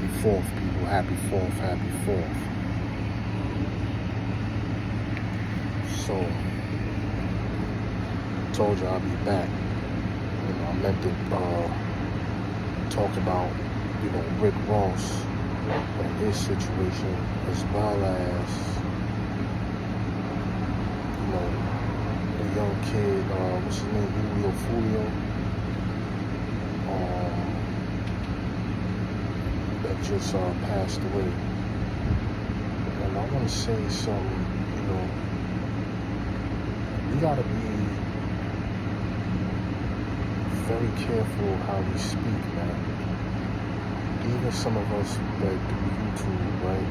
Happy 4th, people. Happy 4th. Happy 4th. So, told you I'll be back. I meant to talk about, Rick Ross and his situation, as well as, the young kid, what's his name, Julio Fulio, that just passed away. And I want to say something, we gotta be very careful how we speak, man. Even some of us that do YouTube, right?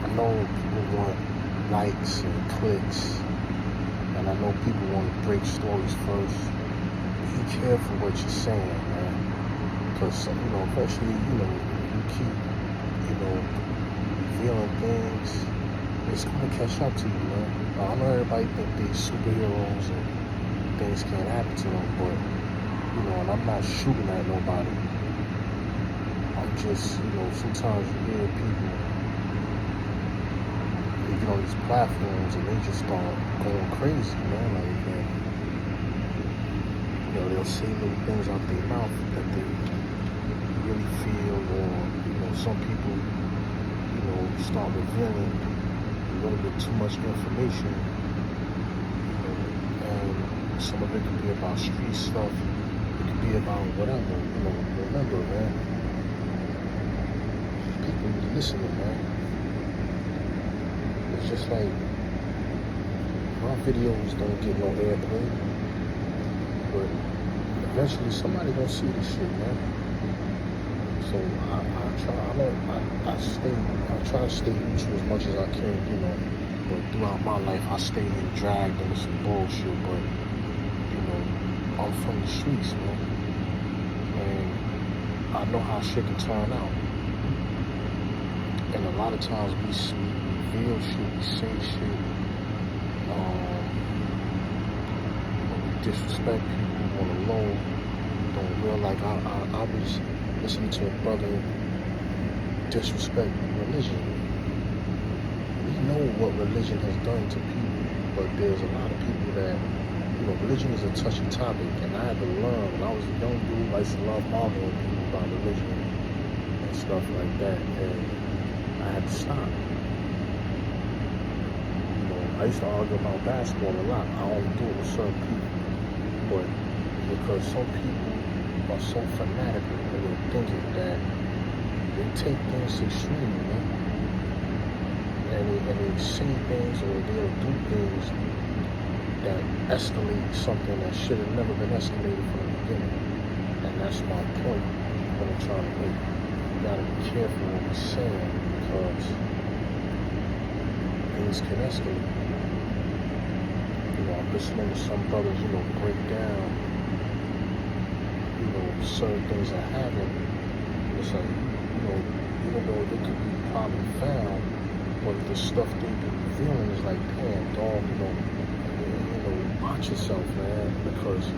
I know people want likes and clicks, and I know people want to break stories first. Be careful what you're saying, man. Because, eventually, you keep, revealing things, it's going to catch up to you, man. I know everybody think they're superheroes and things can't happen to them, but, and I'm not shooting at nobody. I'm just, sometimes you hear people, they get on these platforms and they just start going crazy, man. Like, they'll say little things out their mouth that they really feel, or, some people, start revealing a little bit too much information, and some of it could be about street stuff, it could be about whatever, remember, man, people be listening, man. It's just like, my videos don't get no airplay, but eventually somebody gonna see this shit, man. So I try to stay neutral as much as I can, but throughout my life I stay getting dragged into some bullshit, but, I'm from the streets, man, and I know how shit can turn out, and a lot of times we reveal shit, we say shit, we disrespect people on the low, don't realize, I was listening to a brother disrespect religion. We know what religion has done to people, but there's a lot of people that, religion is a touchy topic, and I had to learn. When I was a young dude, I used to love arguing with people about religion and stuff like that, and I had to stop. I used to argue about basketball a lot. I only do it with certain people, but because some people are so fanatical in their thinking that they take things extreme, man. And they say things, or they'll do things that escalate something that should have never been escalated from the beginning. And that's my point that I'm trying to make. You gotta be careful what we're saying, because things can escalate. I'm listening to some brothers, break down, certain things that happen. It's like, even though they could be probably found, but the stuff they be revealing is like, damn, dog, watch yourself, man, because, you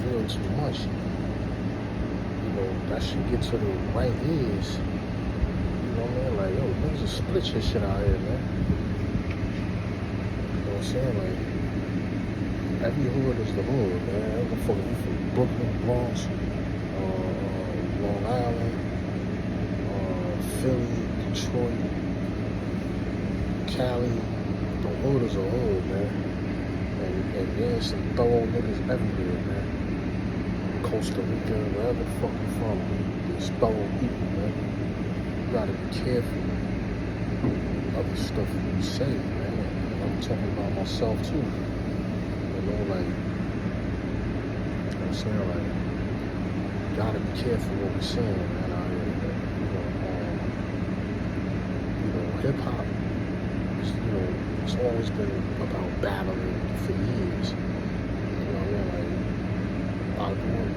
reveal too much. That should get to the right ears. You know what I mean? Like, yo, niggas just split your shit out here, man. You know what I'm saying? Like, every hood is the hood, man. I don't fuck with you from Brooklyn, Bronx, Long Island, Philly, Detroit, Cali. The hood is a hood, man. And there's some thorough niggas everywhere, man. Costa Rica, wherever the fuck you from, there's thorough people, man. You gotta be careful of the stuff you say, man. I'm talking about myself too. Like, I'm saying, like, you gotta be careful what we're saying, man, out here. Hip hop is, it's always been about battling for years. You know what I mean? Like, I grew up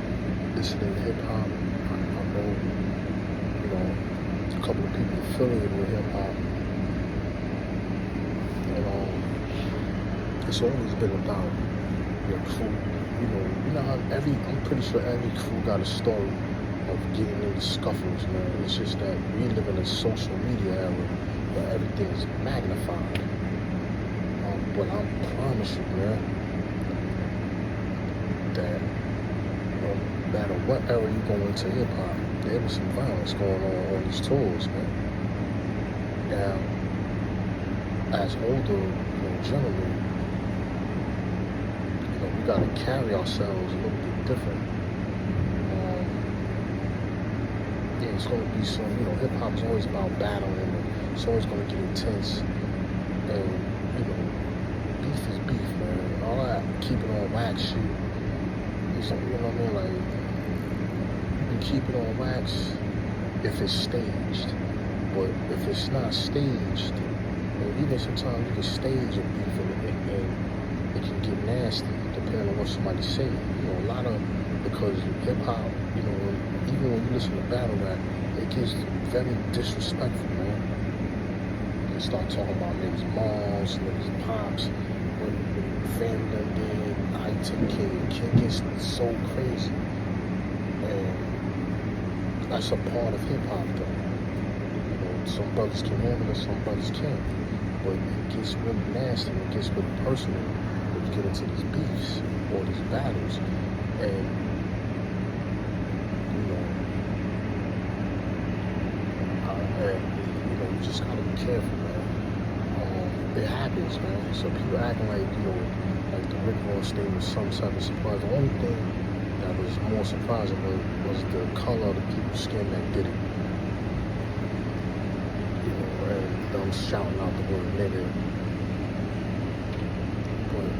listening to hip hop. I know, a couple of people affiliated with hip hop. And it's always been about your crew. How I'm pretty sure every crew got a story of getting into scuffles, man. It's just that we live in a social media era where everything is magnified. But I promise you, man, that no matter what era you go into hip hop, there was some violence going on these tours, man. Now, as older, gentlemen, we gotta carry ourselves a little bit different. Yeah, it's gonna be some, hip hop is always about battling, and it's always gonna get intense. And beef is beef, man. All that keeping on wax shit is, you know what I mean? Like, you can keep it on wax if it's staged, but if it's not staged, even sometimes you can stage a beef and it can get nasty depending on what somebody say. A lot of, because hip hop, even when you listen to battle rap, it gets very disrespectful, man. They start talking about niggas' moms, niggas' pops, when family done did, I took kid gets so crazy. And that's a part of hip hop, though. Some brothers can handle it, some brothers can't. But it gets really nasty, it gets really personal when you get into these beefs or these battles. And, you just gotta be careful, man. It happens, man. So people acting like, like the Rick Ross thing was some type of surprise. The only thing that was more surprising was the color of the people's skin that did it. And them shouting out the word nigga. But,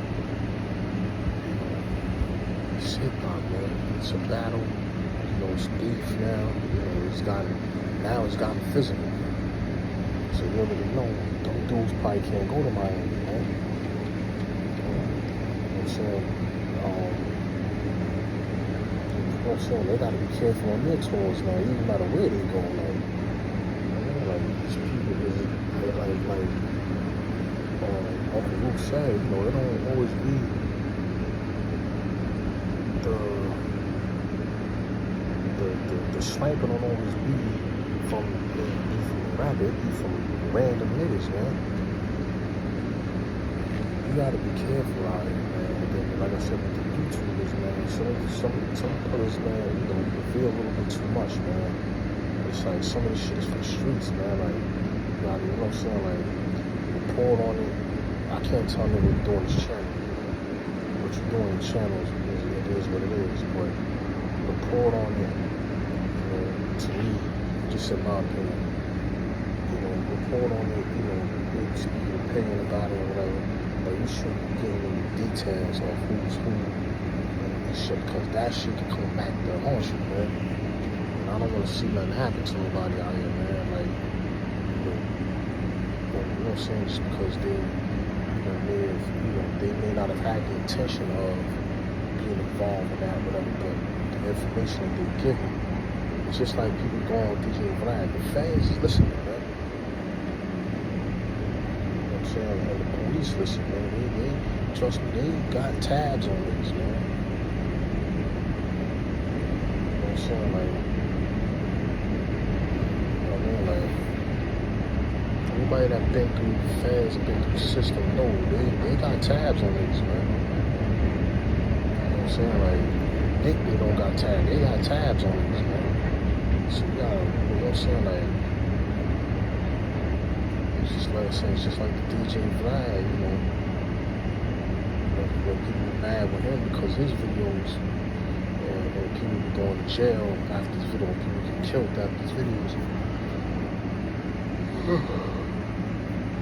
it's hip hop, man. It's a battle. It's beef now. It's gotten physical. So you already know, them dudes probably can't go to Miami, man. You know what I'm saying? They gotta be careful on their tours now, even no matter where they go, like these people like Uncle Luke said, it don't always be the sniper don't always be from rapper, it be from random niggas, man. You gotta be careful out here, man. And then, like I said, with the YouTubers, man, some brothers, man, reveal a little bit too much, man. It's like some of this shit is for the streets, man. Like, you know what I'm saying? Like, report on it. I can't tell them what you're doing this channel. What you're doing in the channel it is what it is, but report on it, to me, just in my opinion. Report on it, speak your opinion about it or whatever, but you shouldn't be getting any details of who's who and shit, because that shit can come back to haunt you, man. And I don't want to see nothing happen to nobody out here, man. Like, you know what I'm saying? Just because they may not have had the intention of being involved in that, whatever, but the information that they're giving, it's just like people going with DJ Vlad. The fans is listening, man. And the police listen, man. They trust me, they got tabs on this, man. You know what I'm saying? Like, like, everybody that been through feds, been through the system, know they got tabs on this, man. You know what I'm saying? Like, they don't got tabs, they got tabs on this, man. So you gotta, you know what I'm saying? Like, like I said, it's just like the DJ Vlad, when people were mad with him because his videos, and people were going to jail after his video, people get killed after his videos.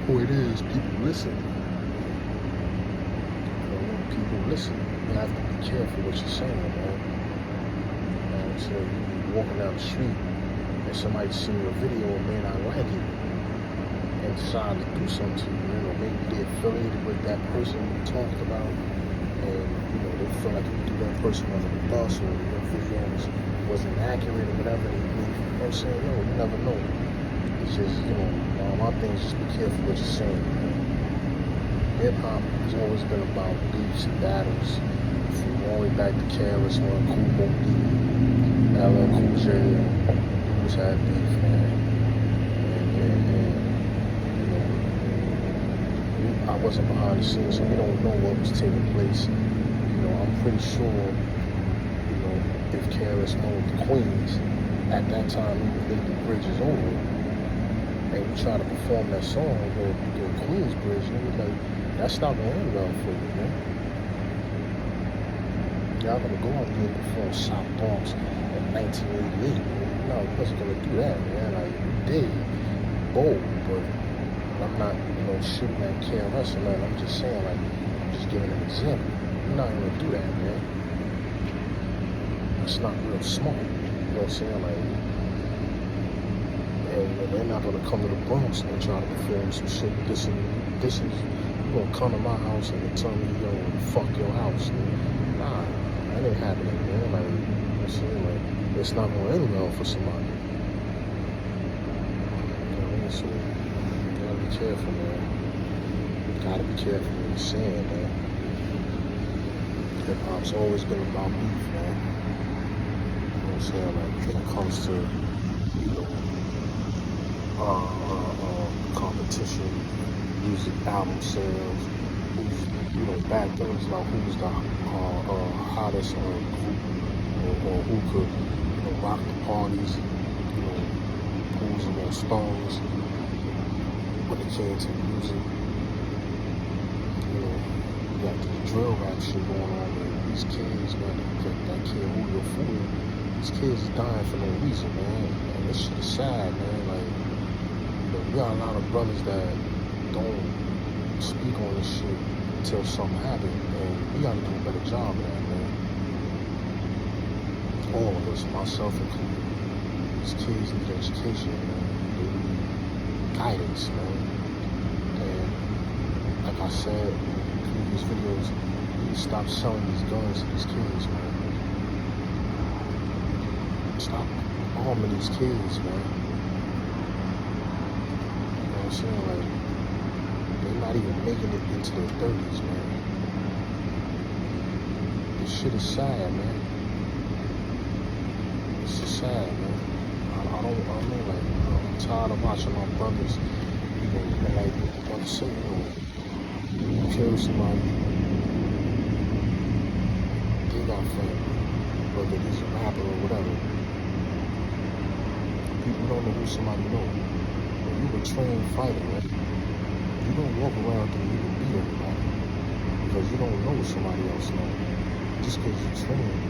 Who it is, people listen. When people listen, you have to be careful what you're saying, man. So you're walking down the street and somebody see your video and may not like it. And decide to do something to you, maybe they're affiliated with that person you talked about, and they feel like you threw that person under the bus, or your video wasn't accurate or whatever. You know what I'm saying? You never know. It's just, my thing is just be careful what you're saying. Hip hop has always been about beefs and battles, from all the way back to KRS-One, Kool Moe Dee, LL Cool J, dudes had beef, man. And I wasn't behind the scenes, so we don't know what was taking place. I'm pretty sure, if KRS One with the Queens, at that time, we would the bridge is over, and we try to perform that song, the Queens Bridge, and we like, that's not going to end well for you, man. Y'all gonna go out there and perform South Bronx in 1988. No, you wasn't gonna do that, man. Like, you did, bold, but I'm not, shooting at KRS or nothing. I'm just saying, like, I'm just giving an example. You're not gonna do that, man. It's not real smart. You know what I'm saying? Like, and they're not gonna come to the Bronx and try to perform some shit. This is, you're gonna come to my house and tell me, yo, fuck your house. Nah, that ain't happening, man. Like, you know what I'm saying? Like, it's not gonna end well for somebody. You know what I mean? So, you gotta be careful, man. You gotta be careful what you're saying, man. Hip hop's always been about beef, man. You know what I'm saying? Like, when it comes to, competition, music, album sales, who's, back then it was about who was the hottest group, or who could, rock the parties, who was the most stones when it came to music. You got the drill rap shit going on, man. These kids, man, that kid who you're fooling, these kids is dying for no reason, man. And this shit is sad, man. Like, we got a lot of brothers that don't speak on this shit until something happens, and we gotta do a better job of that, man. All of us, myself included. These kids need education, man. They need guidance, man. And like I said in previous videos, we need to stop selling these guns to these kids, man. Stop arming these kids, man. I'm saying, like, they're not even making it into their 30s, man. This shit is sad, man. It's just sad, man. I'm tired of watching my brothers, like the brother say, kill somebody. They got family, whether he's a rapper or whatever. People don't know who somebody knows. You a trained fighter, right? You don't walk around and you can beat everybody because you don't know what somebody else knows. Just because you're trained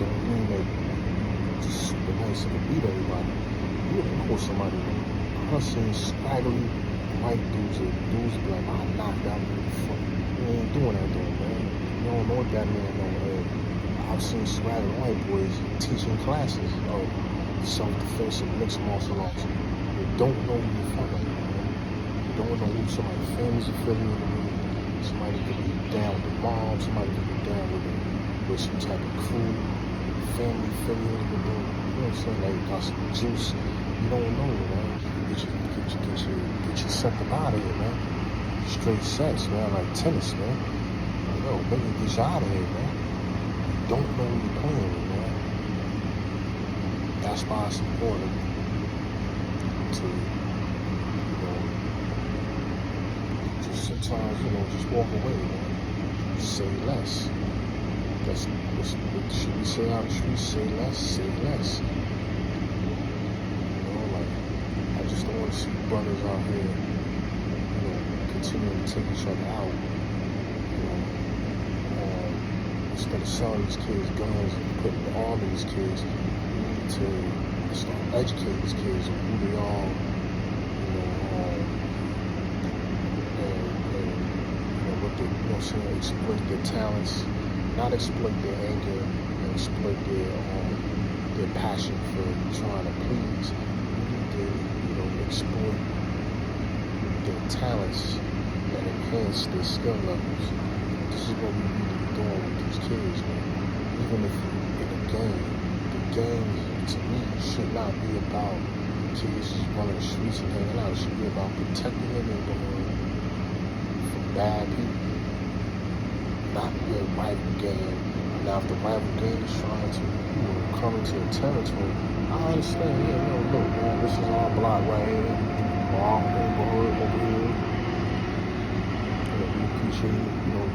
don't mean that you're just super nice and can beat everybody. You don't know what somebody knows. I've seen scraggly white dudes or dudes be like, I knocked out the fuck. You ain't doing that though, man. You don't know what that man knows. I've seen scraggly white boys teaching classes of self-defense and mixed martial arts. Don't know who you're fighting. You don't know who somebody's family's affiliated with. Somebody could be down with the mom. Somebody could be down with some type of crew. Family affiliated with them. You know what I'm saying? Like, got some juice. You don't know, man. Get you sent out of here, man. Straight sex, man. Like tennis, man. Like, yo, make it get you out of here, man. You don't know who you're playing with, man. That's why it's important to, just sometimes, just walk away, man. Say less. That's what should we say out the street? Say less, say less. Like, I just don't want to see brothers out here, continuing to take each other out. Instead of selling these kids guns and putting the arm in these kids, we need to start educating these kids on who they are, and what they, exploit their talents, not exploit their anger, and exploit their passion for trying to please. We need to, exploit their talents and enhance their skill levels. This is what we need to be doing with these kids, man. Even if you're in a game, the game, to me, should not be about kids just running the streets and hanging out. It should be about protecting them from bad people. Not be a rival game, now if the rival gang is trying to, come into a territory, I understand, look, man, this is our block right here, or our neighborhood over here. We appreciate,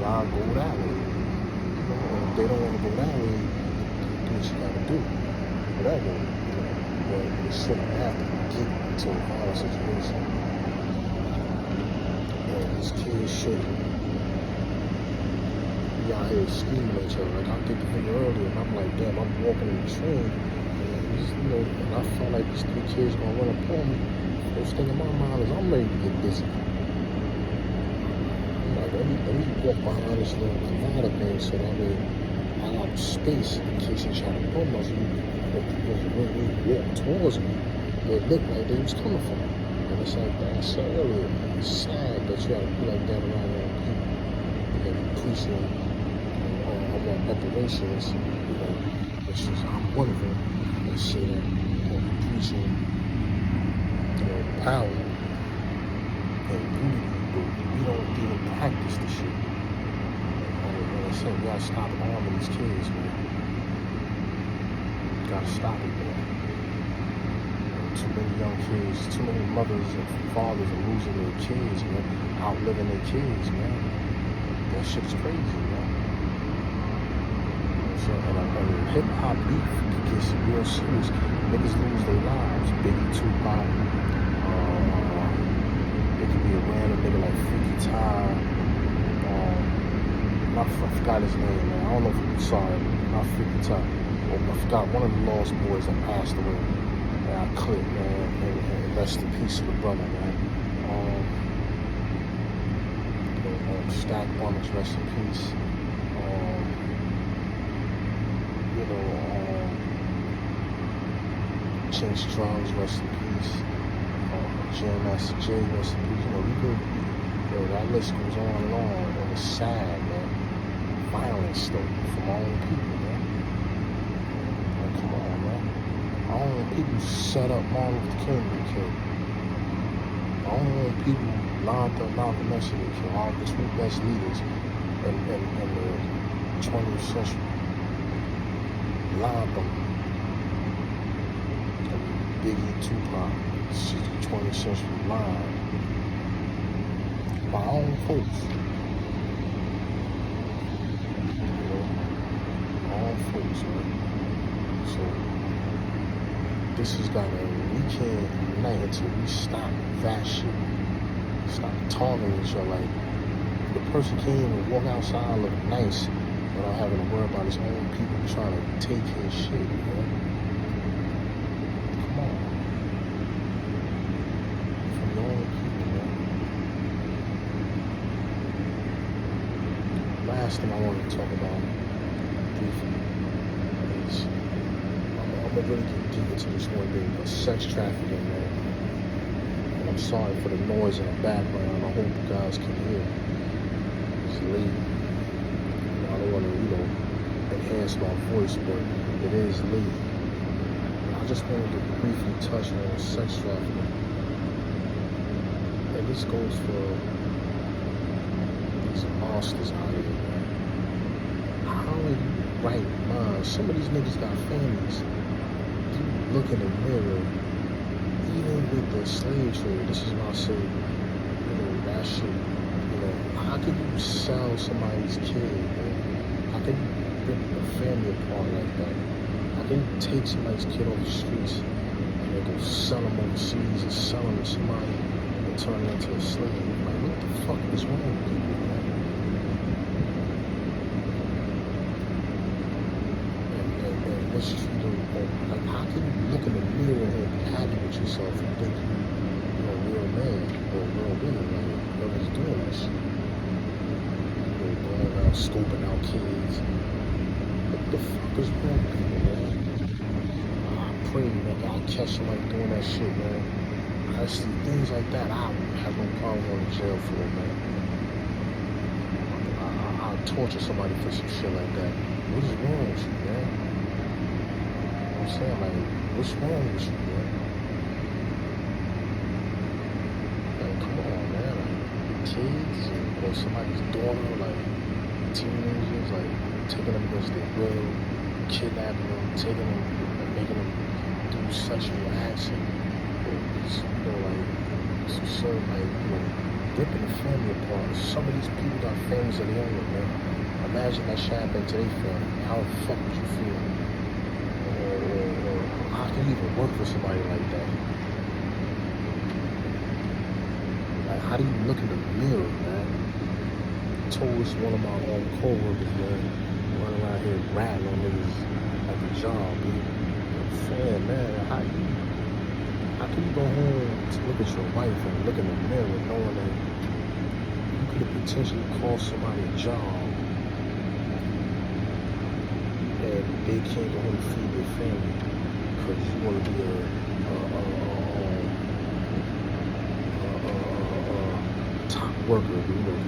y'all go that way. And if they don't want to go that way, do what you gotta do. Whatever. But it shouldn't have to get into a violent situation. These kids shouldn't be out here screaming at each other. Like I did the video earlier, and I'm like, damn, I'm walking in the train, and I felt like these 3 kids gonna run up on me. First thing in my mind is I'm ready to get busy. I'm like, let me walk behind this little provider thing so that way I got space in case they try to bum us. Because when they walk towards me, it looked like they was coming for me. And it's like I said earlier, it's sad that you gotta be like that around other people. And preaching on reparations, which is I'm one of them. They say that preaching power and unity, but we don't even practice the shit. Like I said, we gotta stop harming these kids, man. We gotta stop it, man. Too many young kids, too many mothers and fathers are losing their kids, man. Outliving their kids, man. That shit's crazy, man. So, and hip-hop beef gets real serious. Niggas lose their lives. Biggie, Tupac. It could be a random nigga like Freaky Tah. I forgot his name, man. I don't know if I'm sorry. Not Freaky Tah. I forgot one of the Lost Boys that passed away. And I clicked, man. And rest in peace to the brother, man. Stack Bummers, rest in peace. Chinch Drums, rest in peace. Jam Master Jay, rest in peace. We could, that list goes on and on. And it's sad, man. Violence, though, from our own people, man. Like, come on, man. Our own people set up Martin Luther King to kill. Our own people lined up Malcolm X to kill. All the 2 best leaders in the 20th century. Lined them. Biggie, Tupac, 20th century line. My own folks. My own folks, man. So, this has got to, we can't unite until we stop that shit. Stop talking each other. Like, the person can't even walk outside looking nice without having to worry about his own people trying to take his shit, man. Last thing I want to talk about briefly is I'm gonna really get deep into this one thing, but sex trafficking, man. And I'm sorry for the noise in the background. I hope you guys can hear. It's late. I don't want to, enhance my voice, but it is late. I just wanted to briefly touch on sex trafficking. And this goes for these monsters out here, man. How are you right mind? Some of these niggas got families. You look in the mirror, even with the slave trade, this is why I say, that shit, how can you sell somebody's kid, man? How can you rip a family apart like that? How can you take somebody's kid off the streets and then go sell them overseas and sell them to somebody and turn them into a slave? Like, what the fuck is wrong with people, man? And what's treating, like, how can you look in the mirror and be happy with yourself and think you're a real man or a real woman? Like, whoever's doing this shit. Going around scoping out kids. What the fuck is wrong with people, man? I pray that God catch somebody doing that shit, man. I see things like that, I have no problem going to jail for it, man. I'll torture somebody for some shit like that. What is wrong with you, man? You know what I'm saying? Like, what's wrong with you, man? Like, come on, man. Like, kids, or somebody's daughter, like, teenagers, like, taking them against their will, kidnapping them, taking them, and making them do sexual action. It's, ripping the family apart. Some of these people got families of their own, man. Imagine that shit happened to their family. How the fuck would you feel? Or how can you even work for somebody like that? Like, how do you look in the mirror, man? I told this one of my own co-workers, man, running around here ratting on niggas at the job, dude. I'm saying, man, how can you go home to look at your wife and look in the mirror knowing that you could have potentially cost somebody a job and they can't go home and feed their family because you want to be a top worker,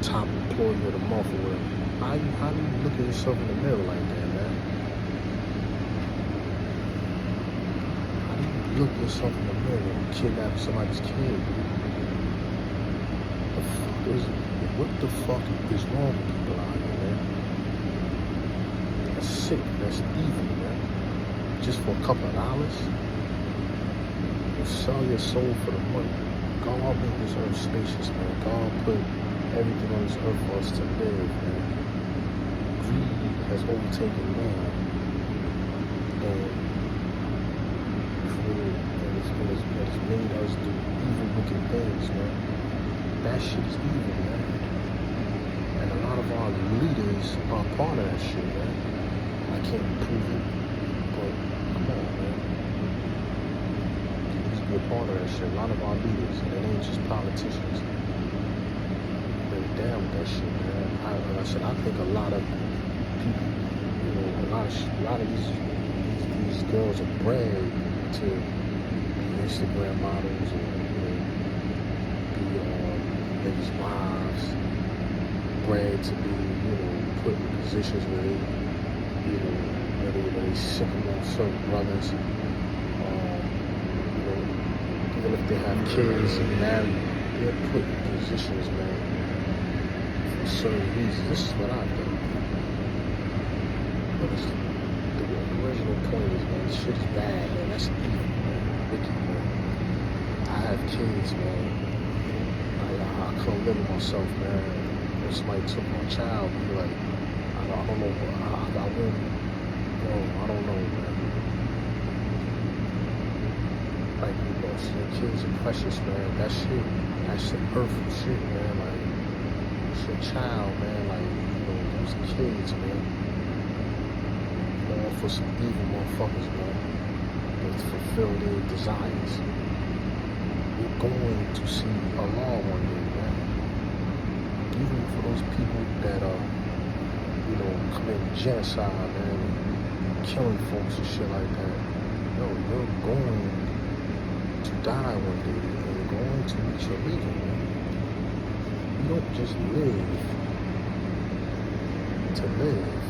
top employee of the month or whatever. How do you look at yourself in the mirror like that, man? How do you look at yourself in the mirror and kidnap somebody's kid? What the fuck is wrong with people out here, man? That's sick. That's evil, man. Just for a couple of dollars? You sell your soul for the money. God made this earth spacious, man. God put everything on this earth for us to live, man. Greed has overtaken man. And it's made us do evil, wicked things, man. That shit is evil, man. And a lot of our leaders are part of that shit, man. I can't prove it, but come on, man. Be a part of that shit. A lot of our leaders, and it ain't just politicians, they're down with that shit, man. Like I said, I think a lot of people, a lot of these girls are bred to be Instagram models or be niggas' wives, bred to be put in positions where they they sick on certain brothers. Even if they have kids and married, they're put in positions, man, for certain reasons. This is what I think. But the original point is, man, this shit is bad, man. That's evil, man. Wicked, man. I have kids, man. I couldn't live with myself, man. If somebody took my child, I'd be like, I don't know, I wouldn't, I don't know, man. Like, your kids are precious, man. That's the earthly shit, man. Like, it's your child, man. Like, those kids, man. Going for some evil motherfuckers, man. To fulfill their desires. We're going to see Allah one day, man. Even for those people that are, committing genocide, man, killing folks and shit like that. You're going to die one day, and you're going to reach your maker, man. You don't just live to live,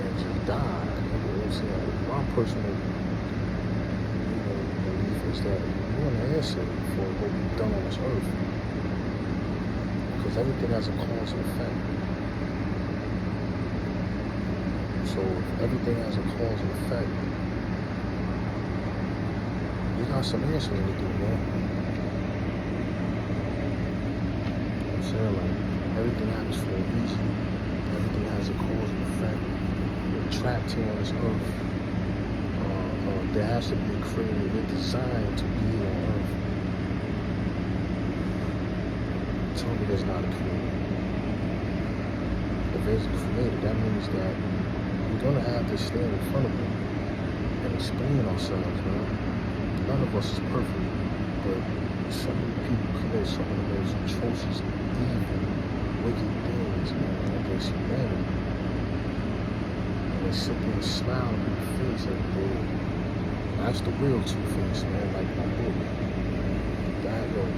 and just die. My personal, belief is that you're going to answer for what we've done on this earth. Because everything has a cause and effect. So if everything has a cause and effect, we got some answering to do, man. I'm saying, like, everything happens for a reason. Everything has a cause and effect. We're trapped here on this earth. There has to be a creator. We're designed to be here on earth. Tell me there's not a creator. If there's a creator, that means that we're going to have to stand in front of him and explain ourselves, man. None of us is perfect, but so many people commit some of the most atrocious, evil, wicked things, man, against humanity. And they sit there and smile in your face and go, that's the real Two-Face, man, like my book.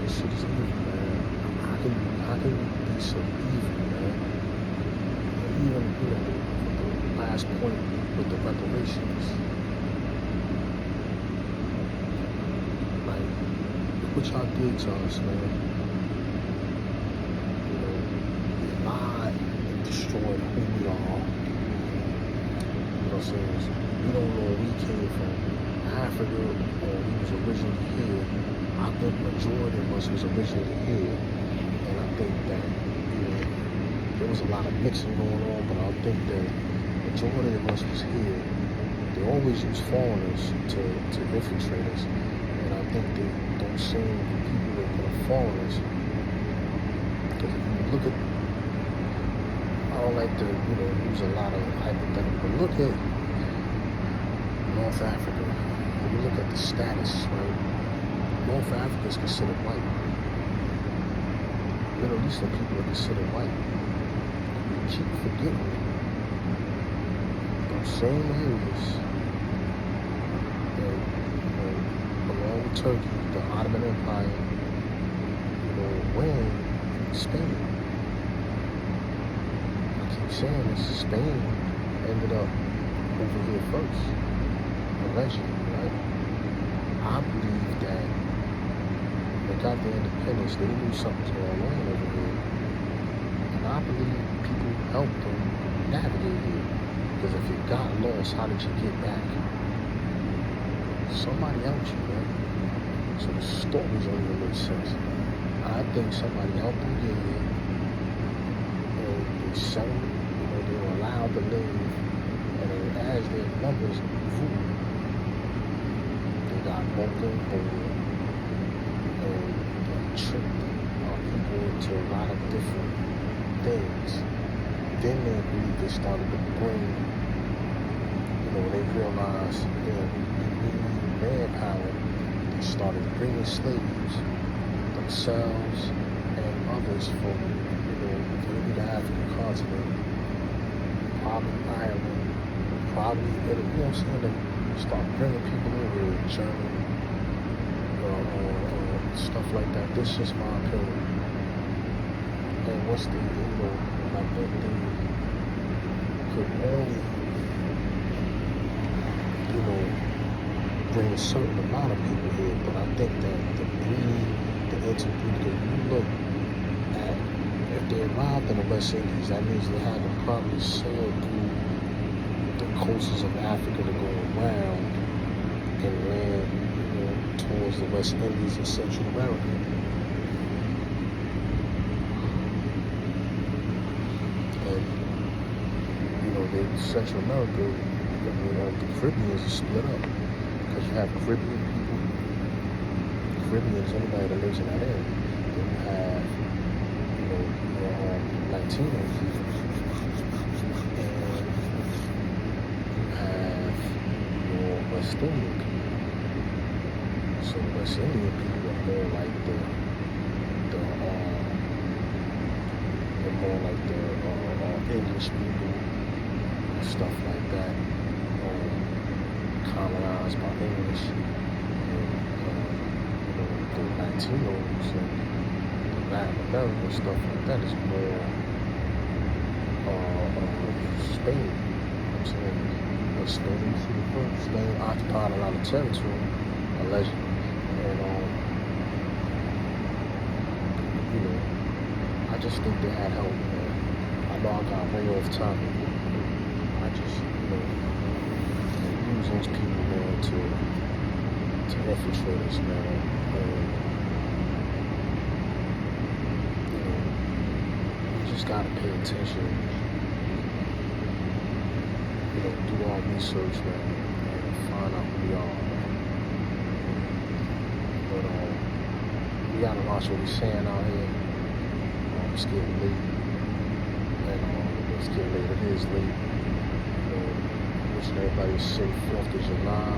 This shit is evil, man. How can you be so evil, man? Even, the last point with the reparations. Like, what y'all did to us, man. You lied and destroyed who we since we don't know where we came from, Africa, or we was originally here. I think majority of us was originally here, and I think that there was a lot of mixing going on, but I think that majority of us was here. They always use foreigners to infiltrate us, and I think they don't send people that are foreigners. Because if you look at, I don't like to use a lot of hypothetical, but look at North Africa. When you look at the status, right? North Africa is considered white. These are people are considered white. We keep forgetting those same areas that, along with Turkey, the Ottoman Empire, when Spain. I keep saying this, Spain ended up over here first, allegedly, right? I believe that they got their independence, they knew something was going on over here. And I believe people helped them navigate here. Because if you got lost, how did you get back? Somebody helped you, man. So the stories don't even make sense. I think somebody helped them get here. And they sent them, they were allowed to live. And as their numbers grew, they got broken over. And tricked people into a lot of different things. Then they started to bring, they realized that we need manpower. They started bringing slaves, themselves and others from, maybe the African continent, probably Ireland, probably, they start bringing people over here, Germany, stuff like that. This is just my opinion. And what's the, I think they could only, bring a certain amount of people here, but I think that the breed, the interbreed, if you look at, if they arrived in the West Indies, that means they had to probably sail through the coasts of Africa to go around and land, towards the West Indies and Central America. And, Central America, the Caribbeans are split up. Because you have Caribbean people, Caribbeans, anybody that lives in that area. Then you have, Latino people. And you have your West Indian people. So the West Indian people are more like the English people and stuff like that, colonized by English, and the Latinos and Latin America, stuff like that is more Spain. But Spain occupied a lot of territory, allegedly, and I just think they had help, man. I know I got way off topic. I just, use those people, man, to infiltrate us, man. You just gotta pay attention. Do our research, man, and find out who we are, man. But we gotta watch what we're saying out here. It's getting late, and it's getting late. It is late. Wishing everybody a safe 4th of July.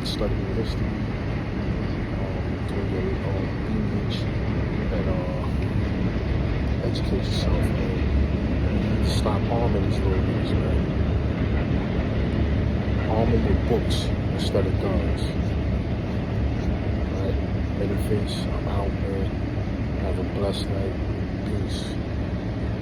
Studying history, doing your research, and educate yourself, man. Stop arming these little niggas, man. Arm them with books instead of guns. Right? Many face, I'm out, man. Have a blessed night. Peace.